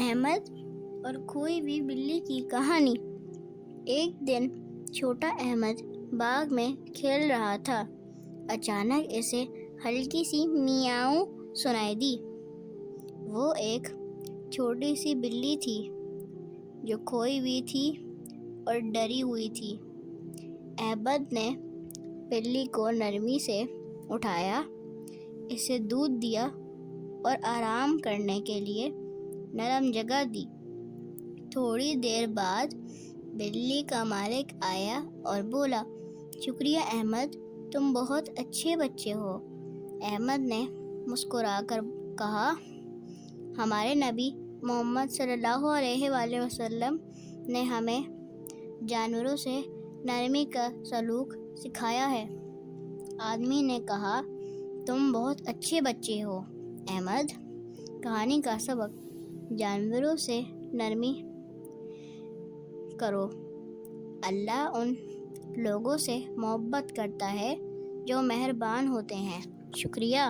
احمد اور کھوئی ہوئی بلی کی کہانی۔ ایک دن چھوٹا احمد باغ میں کھیل رہا تھا۔ اچانک اسے ہلکی سی میاؤں سنائی دی۔ وہ ایک چھوٹی سی بلی تھی جو کھوئی ہوئی تھی اور ڈری ہوئی تھی۔ احمد نے بلی کو نرمی سے اٹھایا، اسے دودھ دیا اور آرام کرنے کے لیے نرم جگہ دی۔ تھوڑی دیر بعد بلی کا مالک آیا اور بولا، شکریہ احمد، تم بہت اچھے بچے ہو۔ احمد نے مسکرا کر کہا، ہمارے نبی محمد صلی اللہ علیہ وآلہ وسلم نے ہمیں جانوروں سے نرمی کا سلوک سکھایا ہے۔ آدمی نے کہا، تم بہت اچھے بچے ہو۔ احمد، کہانی کا سبق: جانوروں سے نرمی کرو۔ اللہ ان لوگوں سے محبت کرتا ہے جو مہربان ہوتے ہیں۔ شکریہ۔